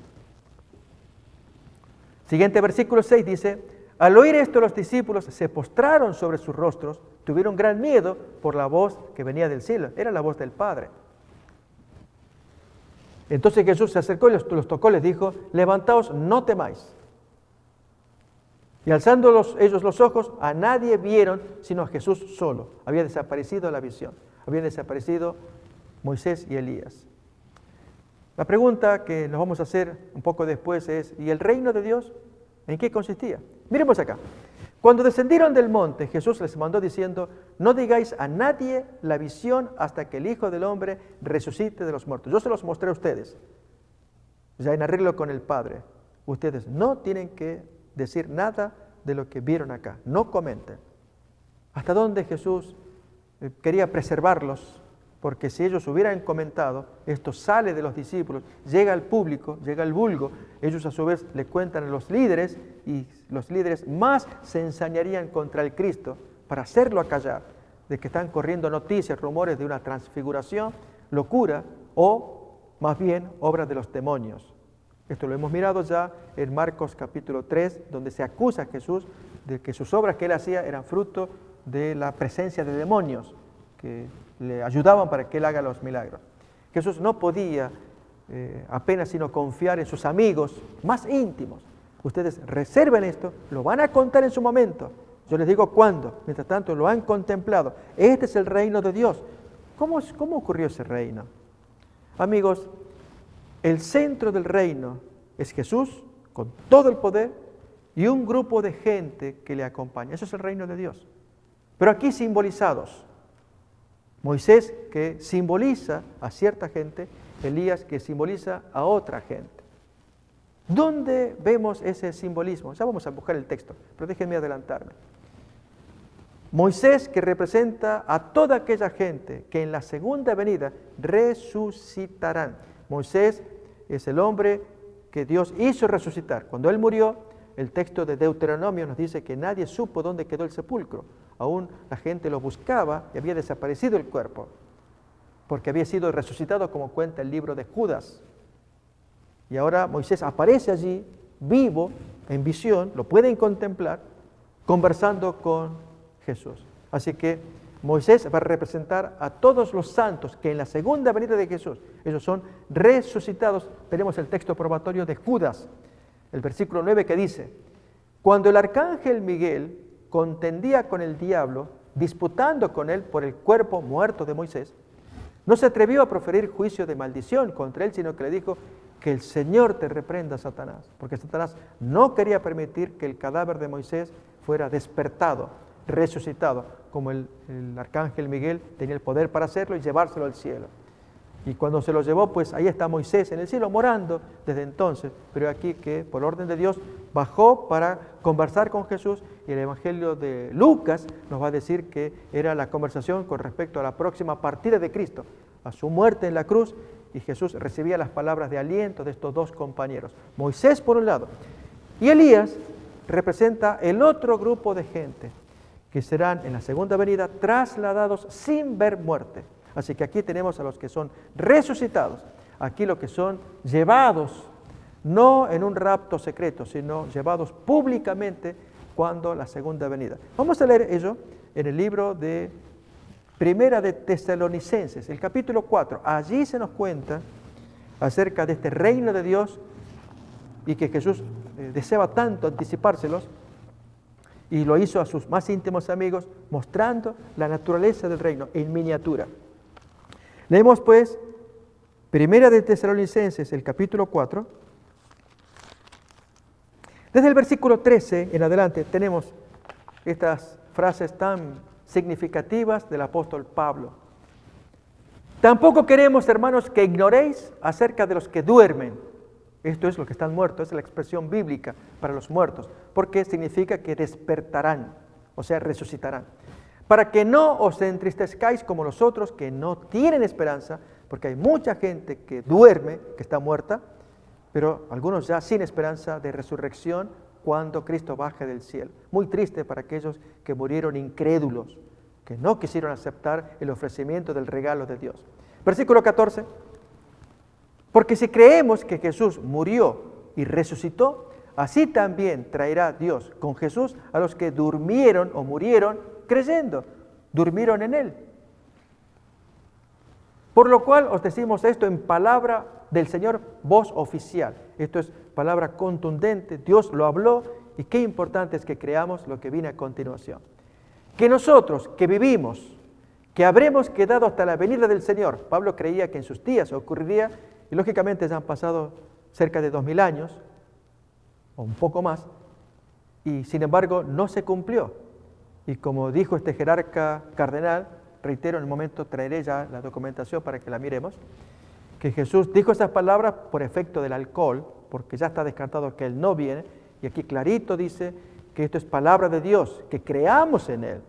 Siguiente versículo 6 dice: al oír esto los discípulos se postraron sobre sus rostros, tuvieron gran miedo por la voz que venía del cielo. Era la voz del Padre. Entonces Jesús se acercó y los tocó, les dijo: levantaos, no temáis. Y alzando ellos los ojos, a nadie vieron sino a Jesús solo. Había desaparecido la visión. Habían desaparecido Moisés y Elías. La pregunta que nos vamos a hacer un poco después es: ¿y el reino de Dios en qué consistía? Miremos acá. Cuando descendieron del monte, Jesús les mandó diciendo: no digáis a nadie la visión hasta que el Hijo del Hombre resucite de los muertos. Yo se los mostré a ustedes, ya en arreglo con el Padre. Ustedes no tienen que decir nada de lo que vieron acá, no comenten. ¿Hasta dónde Jesús quería preservarlos? Porque si ellos hubieran comentado, esto sale de los discípulos, llega al público, llega al vulgo, ellos a su vez le cuentan a los líderes y los líderes más se ensañarían contra el Cristo para hacerlo acallar, de que están corriendo noticias, rumores de una transfiguración, locura o más bien obra de los demonios. Esto lo hemos mirado ya en Marcos capítulo 3, donde se acusa a Jesús de que sus obras que él hacía eran fruto de la presencia de demonios que le ayudaban para que él haga los milagros. Jesús no podía apenas sino confiar en sus amigos más íntimos. Ustedes reserven esto, lo van a contar en su momento. Yo les digo cuándo, mientras tanto lo han contemplado. Este es el reino de Dios. ¿Cómo ocurrió ese reino? Amigos, el centro del reino es Jesús con todo el poder y un grupo de gente que le acompaña. Eso es el reino de Dios. Pero aquí simbolizados. Moisés, que simboliza a cierta gente, Elías, que simboliza a otra gente. ¿Dónde vemos ese simbolismo? Ya vamos a buscar el texto, pero déjenme adelantarme. Moisés, que representa a toda aquella gente que en la segunda venida resucitarán. Moisés es el hombre que Dios hizo resucitar. Cuando él murió, el texto de Deuteronomio nos dice que nadie supo dónde quedó el sepulcro. Aún la gente lo buscaba y había desaparecido el cuerpo, porque había sido resucitado, como cuenta el libro de Judas. Y ahora Moisés aparece allí, vivo, en visión, lo pueden contemplar, conversando con Jesús. Así que Moisés va a representar a todos los santos que en la segunda venida de Jesús, ellos son resucitados. Tenemos el texto probatorio de Judas, el versículo 9 que dice: cuando el arcángel Miguel contendía con el diablo, disputando con él por el cuerpo muerto de Moisés, no se atrevió a proferir juicio de maldición contra él, sino que le dijo: que el Señor te reprenda, Satanás, porque Satanás no quería permitir que el cadáver de Moisés fuera despertado, resucitado, como el arcángel Miguel tenía el poder para hacerlo y llevárselo al cielo. Y cuando se lo llevó, pues ahí está Moisés en el cielo morando desde entonces, pero aquí que por orden de Dios bajó para conversar con Jesús, y el Evangelio de Lucas nos va a decir que era la conversación con respecto a la próxima partida de Cristo, a su muerte en la cruz, y Jesús recibía las palabras de aliento de estos dos compañeros. Moisés por un lado, y Elías representa el otro grupo de gente que serán en la segunda venida trasladados sin ver muerte. Así que aquí tenemos a los que son resucitados, aquí los que son llevados, no en un rapto secreto, sino llevados públicamente cuando la segunda venida. Vamos a leer ello en el libro de Primera de Tesalonicenses, el capítulo 4. Allí se nos cuenta acerca de este reino de Dios y que Jesús deseaba tanto anticipárselos, y lo hizo a sus más íntimos amigos, mostrando la naturaleza del reino en miniatura. Leemos pues, Primera de Tesalonicenses, el capítulo 4. Desde el versículo 13 en adelante tenemos estas frases tan significativas del apóstol Pablo. Tampoco queremos, hermanos, que ignoréis acerca de los que duermen. Esto es lo que están muertos, es la expresión bíblica para los muertos, porque significa que despertarán, o sea, resucitarán. Para que no os entristezcáis como los otros que no tienen esperanza, porque hay mucha gente que duerme, que está muerta, pero algunos ya sin esperanza de resurrección cuando Cristo baje del cielo. Muy triste para aquellos que murieron incrédulos, que no quisieron aceptar el ofrecimiento del regalo de Dios. Versículo 14. Porque si creemos que Jesús murió y resucitó, así también traerá Dios con Jesús a los que durmieron o murieron creyendo, durmieron en Él. Por lo cual os decimos esto en palabra del Señor, voz oficial. Esto es palabra contundente, Dios lo habló, y qué importante es que creamos lo que viene a continuación. Que nosotros que vivimos, que habremos quedado hasta la venida del Señor. Pablo creía que en sus días ocurriría, y lógicamente ya han pasado cerca de 2000 años, o un poco más, y sin embargo no se cumplió. Y como dijo este jerarca cardenal, reitero, en el momento traeré ya la documentación para que la miremos, que Jesús dijo esas palabras por efecto del alcohol, porque ya está descartado que Él no viene, y aquí clarito dice que esto es palabra de Dios, que creamos en Él.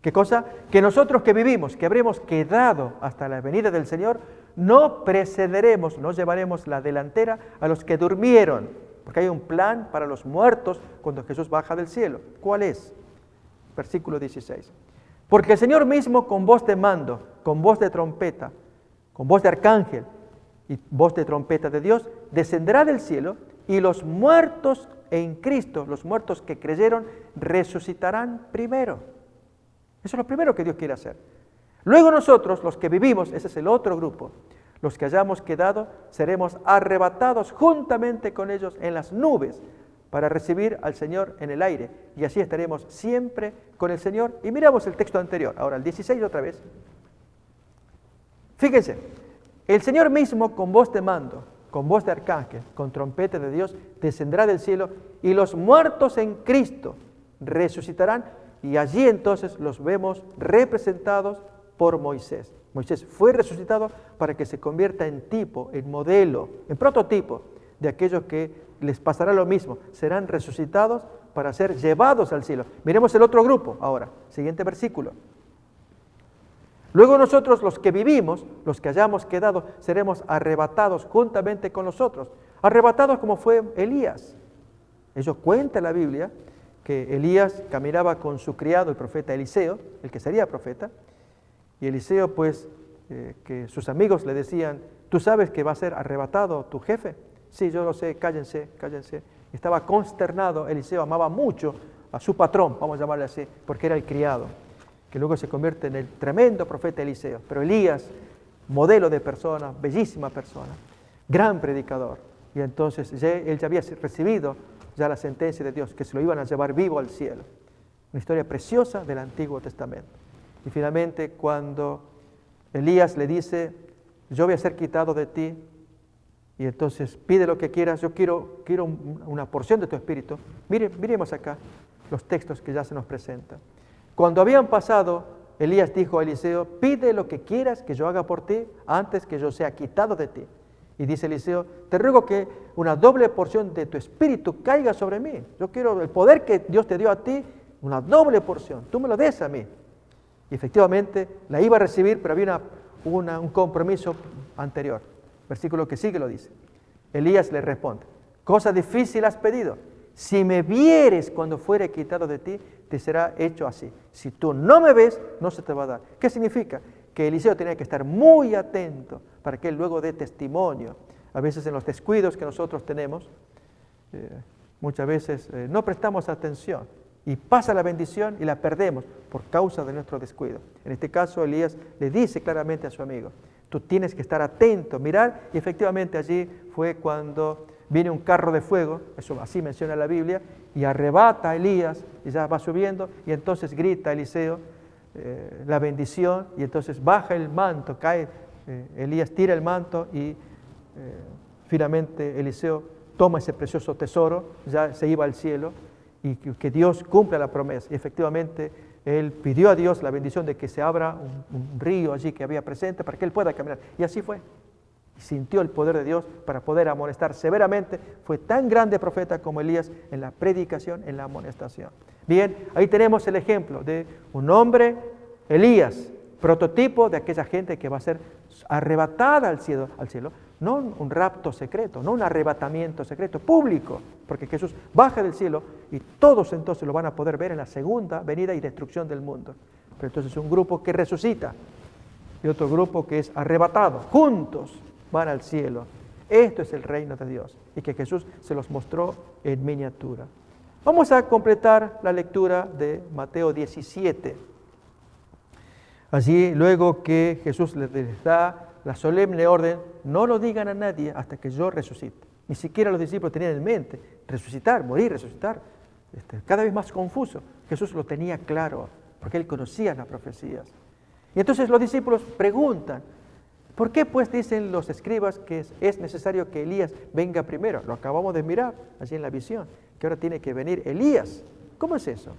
¿Qué cosa? Que nosotros que vivimos, que habremos quedado hasta la venida del Señor, no precederemos, no llevaremos la delantera a los que durmieron, porque hay un plan para los muertos cuando Jesús baja del cielo. ¿Cuál es? Versículo 16. Porque el Señor mismo con voz de mando, con voz de trompeta, con voz de arcángel y voz de trompeta de Dios, descenderá del cielo y los muertos en Cristo, los muertos que creyeron, resucitarán primero. Eso es lo primero que Dios quiere hacer. Luego nosotros, los que vivimos, ese es el otro grupo, los que hayamos quedado, seremos arrebatados juntamente con ellos en las nubes para recibir al Señor en el aire. Y así estaremos siempre con el Señor. Y miramos el texto anterior, ahora el 16 otra vez. Fíjense, el Señor mismo con voz de mando, con voz de arcángel, con trompeta de Dios, descenderá del cielo y los muertos en Cristo resucitarán. Y allí entonces los vemos representados por Moisés. Moisés fue resucitado para que se convierta en tipo, en modelo, en prototipo de aquellos que les pasará lo mismo. Serán resucitados para ser llevados al cielo. Miremos el otro grupo ahora, siguiente versículo. Luego nosotros los que vivimos, los que hayamos quedado, seremos arrebatados juntamente con los otros. Arrebatados como fue Elías. Eso cuenta la Biblia, que Elías caminaba con su criado, el profeta Eliseo, el que sería profeta, y Eliseo pues, que sus amigos le decían, ¿tú sabes que va a ser arrebatado tu jefe? Sí, yo lo sé, cállense, cállense. Estaba consternado, Eliseo amaba mucho a su patrón, vamos a llamarle así, porque era el criado, que luego se convierte en el tremendo profeta Eliseo. Pero Elías, modelo de persona, bellísima persona, gran predicador, y entonces él ya había recibido ya la sentencia de Dios, que se lo iban a llevar vivo al cielo. Una historia preciosa del Antiguo Testamento. Y finalmente cuando Elías le dice, yo voy a ser quitado de ti, y entonces pide lo que quieras, yo quiero una porción de tu espíritu. Miremos acá los textos que ya se nos presentan. Cuando habían pasado, Elías dijo a Eliseo, pide lo que quieras que yo haga por ti antes que yo sea quitado de ti. Y dice Eliseo, te ruego que una doble porción de tu espíritu caiga sobre mí. Yo quiero el poder que Dios te dio a ti, una doble porción, tú me lo des a mí. Y efectivamente la iba a recibir, pero había un compromiso anterior. Versículo que sigue lo dice. Elías le responde, cosa difícil has pedido. Si me vieres cuando fuere quitado de ti, te será hecho así. Si tú no me ves, no se te va a dar. ¿Qué significa? Que Eliseo tenía que estar muy atento para que él luego dé testimonio. A veces en los descuidos que nosotros tenemos, muchas veces no prestamos atención y pasa la bendición y la perdemos por causa de nuestro descuido. En este caso, Elías le dice claramente a su amigo, tú tienes que estar atento, mirar, y efectivamente allí fue cuando viene un carro de fuego, eso así menciona la Biblia, y arrebata a Elías, y ya va subiendo, y entonces grita Eliseo la bendición, y entonces baja el manto, cae, Elías tira el manto, y finalmente Eliseo toma ese precioso tesoro, ya se iba al cielo, y que Dios cumpla la promesa. Y efectivamente, él pidió a Dios la bendición de que se abra un río allí que había presente para que él pueda caminar. Y así fue. Y sintió el poder de Dios para poder amonestar severamente. Fue tan grande profeta como Elías en la predicación, en la amonestación. Bien, ahí tenemos el ejemplo de un hombre, Elías, prototipo de aquella gente que va a ser arrebatada al cielo, no un rapto secreto, no un arrebatamiento secreto, público, porque Jesús baja del cielo y todos entonces lo van a poder ver en la segunda venida y destrucción del mundo. Pero entonces un grupo que resucita y otro grupo que es arrebatado, juntos van al cielo. Esto es el reino de Dios y que Jesús se los mostró en miniatura. Vamos a completar la lectura de Mateo 17. Allí, luego que Jesús les da la solemne orden, no lo digan a nadie hasta que yo resucite. Ni siquiera los discípulos tenían en mente resucitar, morir, resucitar. Cada vez más confuso. Jesús lo tenía claro, porque él conocía las profecías. Y entonces los discípulos preguntan, ¿por qué pues dicen los escribas que es necesario que Elías venga primero? Lo acabamos de mirar allí en la visión, que ahora tiene que venir Elías. ¿Cómo es eso?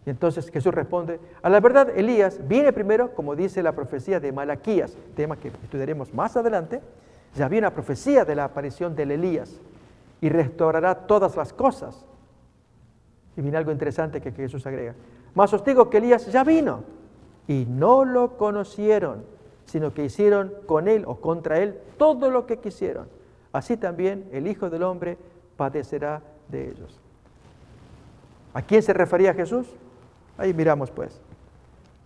Y entonces Jesús responde, a la verdad Elías viene primero, como dice la profecía de Malaquías, tema que estudiaremos más adelante. Ya había una profecía de la aparición del Elías y restaurará todas las cosas. Y viene algo interesante que Jesús agrega. Mas os digo que Elías ya vino y no lo conocieron, sino que hicieron con él o contra él todo lo que quisieron. Así también el Hijo del Hombre padecerá de ellos. ¿A quién se refería Jesús? Ahí miramos pues.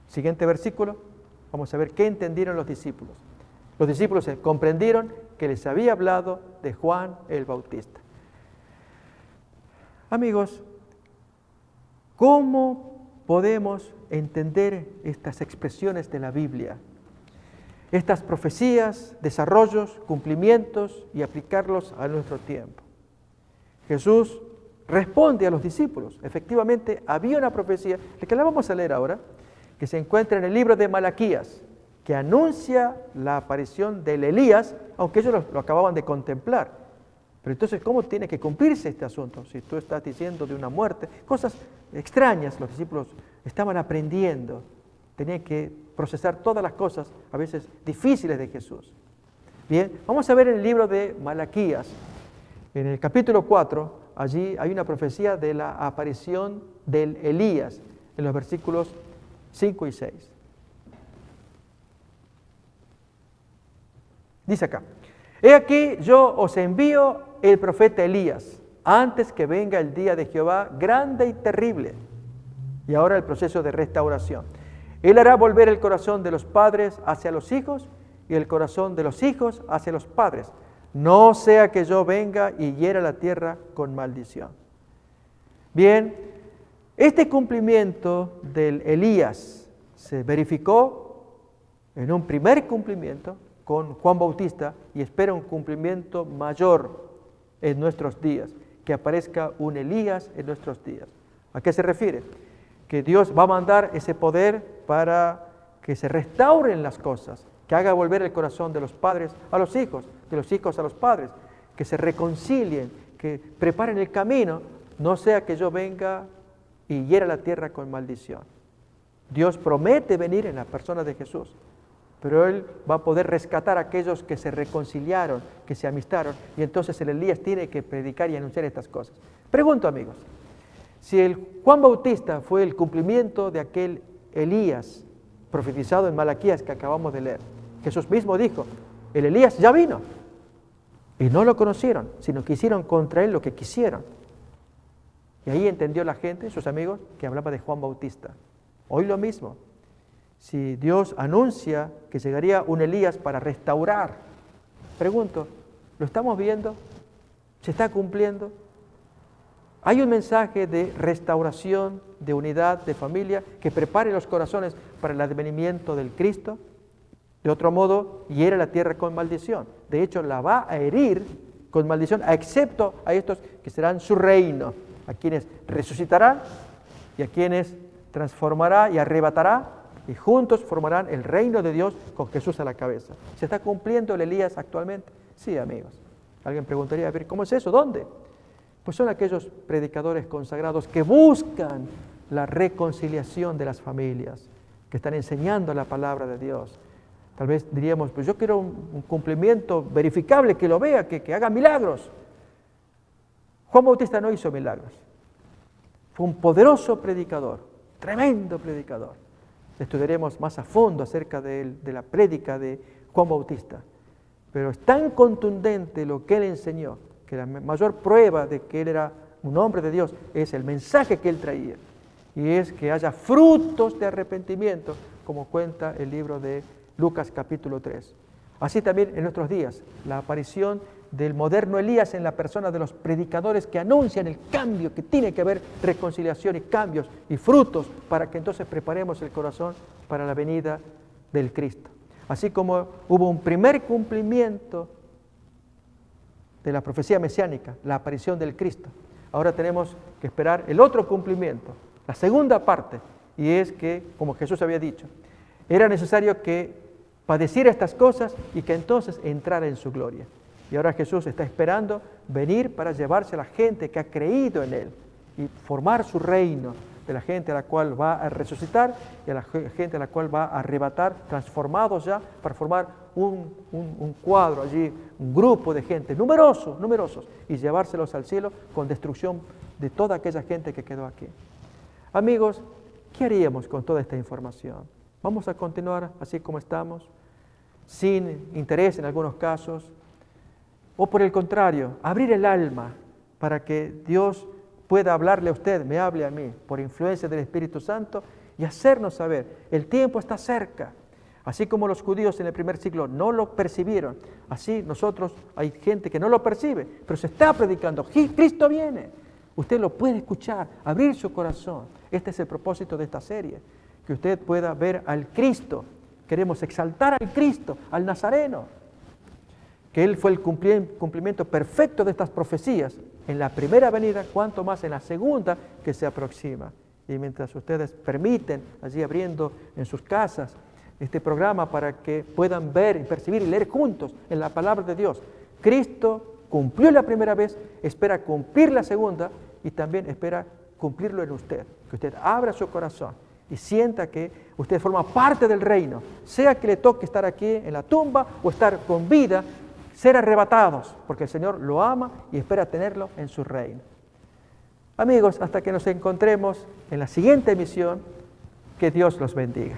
Siguiente versículo, vamos a ver qué entendieron los discípulos. Los discípulos comprendieron que les había hablado de Juan el Bautista. Amigos, ¿cómo podemos entender estas expresiones de la Biblia? Estas profecías, desarrollos, cumplimientos y aplicarlos a nuestro tiempo. Jesús responde a los discípulos. Efectivamente, había una profecía, la que la vamos a leer ahora, que se encuentra en el libro de Malaquías, que anuncia la aparición del Elías, aunque ellos lo acababan de contemplar. Pero entonces, ¿cómo tiene que cumplirse este asunto? Si tú estás diciendo de una muerte, cosas extrañas, los discípulos estaban aprendiendo, tenían que procesar todas las cosas, a veces difíciles de Jesús. Bien, vamos a ver en el libro de Malaquías, en el capítulo 4, allí hay una profecía de la aparición del Elías, en los versículos 5 y 6. Dice acá, he aquí yo os envío el profeta Elías, antes que venga el día de Jehová grande y terrible. Y ahora el proceso de restauración. Él hará volver el corazón de los padres hacia los hijos y el corazón de los hijos hacia los padres. No sea que yo venga y hiera la tierra con maldición. Bien, este cumplimiento del Elías se verificó en un primer cumplimiento con Juan Bautista y espera un cumplimiento mayor en nuestros días, que aparezca un Elías en nuestros días. ¿A qué se refiere? Que Dios va a mandar ese poder para que se restauren las cosas, que haga volver el corazón de los padres a los hijos, de los hijos a los padres, que se reconcilien, que preparen el camino, no sea que yo venga y hiera la tierra con maldición. Dios promete venir en la persona de Jesús, pero Él va a poder rescatar a aquellos que se reconciliaron, que se amistaron, y entonces el Elías tiene que predicar y anunciar estas cosas. Pregunto, amigos, si el Juan Bautista fue el cumplimiento de aquel Elías profetizado en Malaquías que acabamos de leer, Jesús mismo dijo, el Elías ya vino, y no lo conocieron, sino que hicieron contra él lo que quisieron. Y ahí entendió la gente, sus amigos, que hablaba de Juan Bautista. Hoy lo mismo. Si Dios anuncia que llegaría un Elías para restaurar, pregunto, ¿lo estamos viendo? ¿Se está cumpliendo? Hay un mensaje de restauración, de unidad, de familia, que prepare los corazones para el advenimiento del Cristo. De otro modo, hiere la tierra con maldición. De hecho, la va a herir con maldición, excepto a estos que serán su reino, a quienes resucitará y a quienes transformará y arrebatará, y juntos formarán el reino de Dios con Jesús a la cabeza. ¿Se está cumpliendo el Elías actualmente? Sí, amigos. Alguien preguntaría, a ver, ¿cómo es eso? ¿Dónde? Pues son aquellos predicadores consagrados que buscan la reconciliación de las familias, que están enseñando la palabra de Dios. Tal vez diríamos, pues yo quiero un cumplimiento verificable, que lo vea, que haga milagros. Juan Bautista no hizo milagros. Fue un poderoso predicador, tremendo predicador. Estudiaremos más a fondo acerca de la prédica de Juan Bautista. Pero es tan contundente lo que él enseñó, que la mayor prueba de que él era un hombre de Dios es el mensaje que él traía. Y es que haya frutos de arrepentimiento, como cuenta el libro de Lucas capítulo 3. Así también en nuestros días, la aparición del moderno Elías en la persona de los predicadores que anuncian el cambio, que tiene que haber reconciliación y cambios y frutos para que entonces preparemos el corazón para la venida del Cristo. Así como hubo un primer cumplimiento de la profecía mesiánica, la aparición del Cristo, ahora tenemos que esperar el otro cumplimiento, la segunda parte, y es que, como Jesús había dicho, era necesario que padeciera estas cosas y que entonces entrara en su gloria. Y ahora Jesús está esperando venir para llevarse a la gente que ha creído en Él y formar su reino, de la gente a la cual va a resucitar y a la gente a la cual va a arrebatar, transformados ya para formar un cuadro allí, un grupo de gente, numerosos, y llevárselos al cielo con destrucción de toda aquella gente que quedó aquí. Amigos, ¿qué haríamos con toda esta información? ¿Vamos a continuar así como estamos, sin interés en algunos casos? ¿O por el contrario, abrir el alma para que Dios pueda hablarle a usted, me hable a mí, por influencia del Espíritu Santo, y hacernos saber, el tiempo está cerca? Así como los judíos en el primer siglo no lo percibieron, así nosotros hay gente que no lo percibe, pero se está predicando, Cristo viene. Usted lo puede escuchar, abrir su corazón. Este es el propósito de esta serie, que usted pueda ver al Cristo. Queremos exaltar al Cristo, al Nazareno, que Él fue el cumplimiento perfecto de estas profecías en la primera venida, cuanto más en la segunda que se aproxima. Y mientras ustedes permiten, allí abriendo en sus casas, este programa para que puedan ver y percibir y leer juntos en la palabra de Dios, Cristo cumplió la primera vez, espera cumplir la segunda y también espera cumplirlo en usted, que usted abra su corazón y sienta que usted forma parte del reino, sea que le toque estar aquí en la tumba o estar con vida, ser arrebatados, porque el Señor lo ama y espera tenerlo en su reino. Amigos, hasta que nos encontremos en la siguiente emisión, que Dios los bendiga.